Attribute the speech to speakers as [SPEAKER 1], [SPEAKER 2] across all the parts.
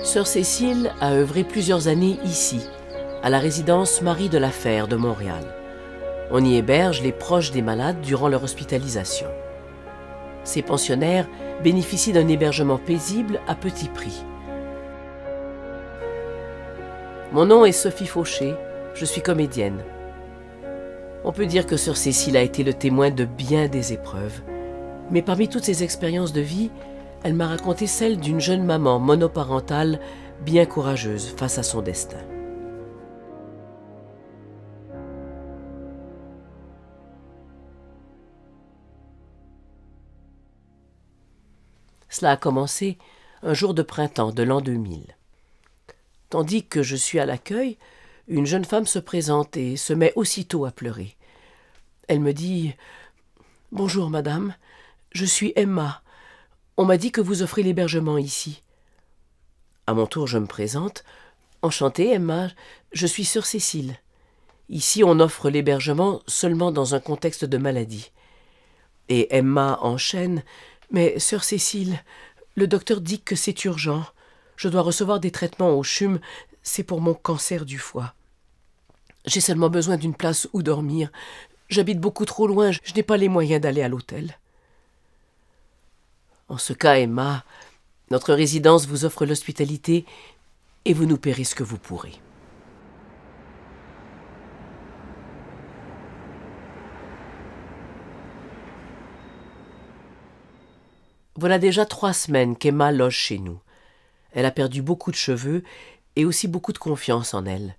[SPEAKER 1] Sœur Cécile a œuvré plusieurs années ici, à la résidence Marie de la Fère de Montréal. On y héberge les proches des malades durant leur hospitalisation. Ces pensionnaires bénéficient d'un hébergement paisible à petit prix. Mon nom est Sophie Fauché, je suis comédienne. On peut dire que Sœur Cécile a été le témoin de bien des épreuves. Mais parmi toutes ses expériences de vie, elle m'a raconté celle d'une jeune maman monoparentale bien courageuse face à son destin. Cela a commencé un jour de printemps de l'an 2000. Tandis que je suis à l'accueil, une jeune femme se présente et se met aussitôt à pleurer. Elle me dit « Bonjour madame, je suis Emma. On m'a dit que vous offrez l'hébergement ici. » À mon tour, je me présente. « Enchantée Emma, je suis sœur Cécile. Ici, on offre l'hébergement seulement dans un contexte de maladie. » Et Emma enchaîne. « Mais sœur Cécile, le docteur dit que c'est urgent. Je dois recevoir des traitements au CHUM, c'est pour mon cancer du foie. J'ai seulement besoin d'une place où dormir. J'habite beaucoup trop loin, je n'ai pas les moyens d'aller à l'hôtel. » En ce cas, Emma, notre résidence vous offre l'hospitalité et vous nous paierez ce que vous pourrez. Voilà déjà 3 semaines qu'Emma loge chez nous. Elle a perdu beaucoup de cheveux et aussi beaucoup de confiance en elle.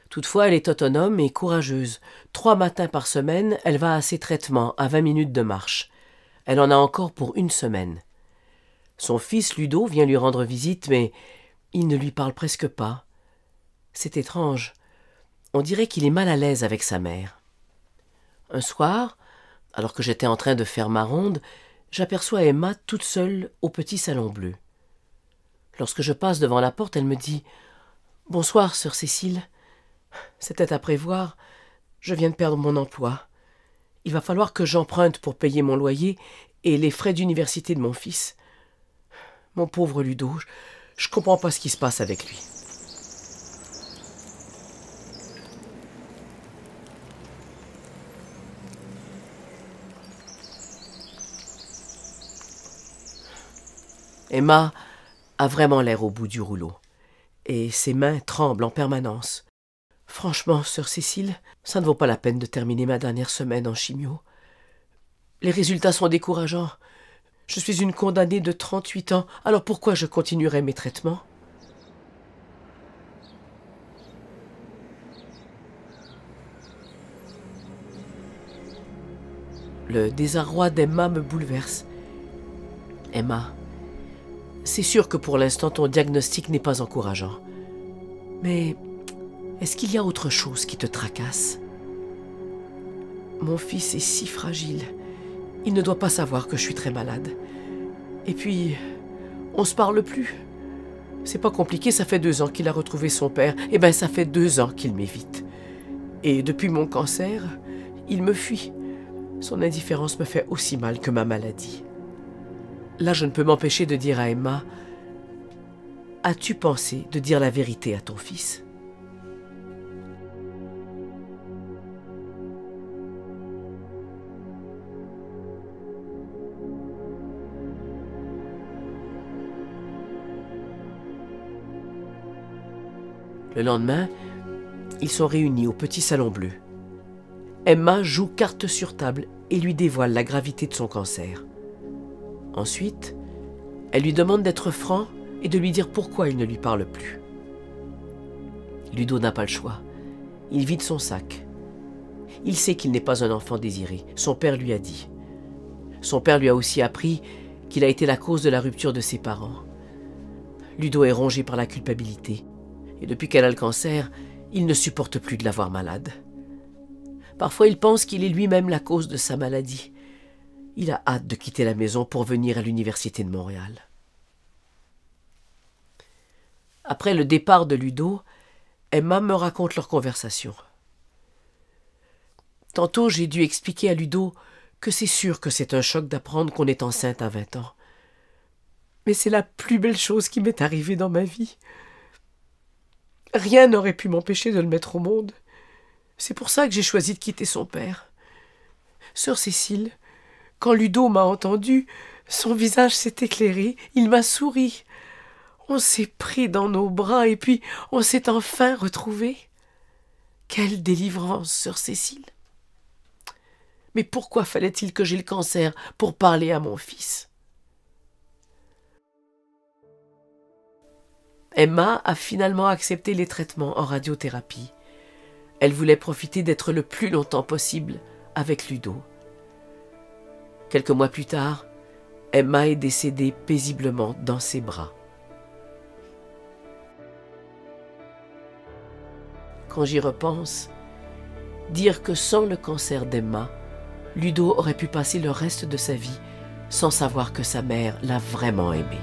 [SPEAKER 1] Toutefois, elle est autonome et courageuse. 3 matins par semaine, elle va à ses traitements à 20 minutes de marche. Elle en a encore pour 1 semaine. Son fils Ludo vient lui rendre visite, mais il ne lui parle presque pas. C'est étrange. On dirait qu'il est mal à l'aise avec sa mère. Un soir, alors que j'étais en train de faire ma ronde, j'aperçois Emma toute seule au petit salon bleu. Lorsque je passe devant la porte, elle me dit « Bonsoir, sœur Cécile. C'était à prévoir. Je viens de perdre mon emploi. Il va falloir que j'emprunte pour payer mon loyer et les frais d'université de mon fils. Mon pauvre Ludo, je comprends pas ce qui se passe avec lui. » Emma a vraiment l'air au bout du rouleau, et ses mains tremblent en permanence. « Franchement, sœur Cécile, ça ne vaut pas la peine de terminer ma dernière semaine en chimio. Les résultats sont décourageants. Je suis une condamnée de 38 ans, alors pourquoi je continuerai mes traitements ? » Le désarroi d'Emma me bouleverse. « Emma, c'est sûr que pour l'instant ton diagnostic n'est pas encourageant. Mais est-ce qu'il y a autre chose qui te tracasse ? Mon fils est si fragile. Il ne doit pas savoir que je suis très malade. Et puis, on se parle plus. C'est pas compliqué, ça fait 2 ans qu'il a retrouvé son père. Eh bien, ça fait 2 ans qu'il m'évite. Et depuis mon cancer, il me fuit. Son indifférence me fait aussi mal que ma maladie. Là, je ne peux m'empêcher de dire à Emma, « As-tu pensé de dire la vérité à ton fils ?» Le lendemain, ils sont réunis au petit salon bleu. Emma joue carte sur table et lui dévoile la gravité de son cancer. Ensuite, elle lui demande d'être franc et de lui dire pourquoi il ne lui parle plus. Ludo n'a pas le choix. Il vide son sac. Il sait qu'il n'est pas un enfant désiré. Son père lui a dit. Son père lui a aussi appris qu'il a été la cause de la rupture de ses parents. Ludo est rongé par la culpabilité. Et depuis qu'elle a le cancer, il ne supporte plus de la voir malade. Parfois, il pense qu'il est lui-même la cause de sa maladie. Il a hâte de quitter la maison pour venir à l'Université de Montréal. Après le départ de Ludo, Emma me raconte leur conversation. Tantôt, j'ai dû expliquer à Ludo que c'est sûr que c'est un choc d'apprendre qu'on est enceinte à 20 ans. Mais c'est la plus belle chose qui m'est arrivée dans ma vie. Rien n'aurait pu m'empêcher de le mettre au monde. C'est pour ça que j'ai choisi de quitter son père. Sœur Cécile, quand Ludo m'a entendu, son visage s'est éclairé, il m'a souri. On s'est pris dans nos bras et puis on s'est enfin retrouvés. Quelle délivrance, sœur Cécile! Mais pourquoi fallait-il que j'aie le cancer pour parler à mon fils? Emma a finalement accepté les traitements en radiothérapie. Elle voulait profiter d'être le plus longtemps possible avec Ludo. Quelques mois plus tard, Emma est décédée paisiblement dans ses bras. Quand j'y repense, dire que sans le cancer d'Emma, Ludo aurait pu passer le reste de sa vie sans savoir que sa mère l'a vraiment aimé.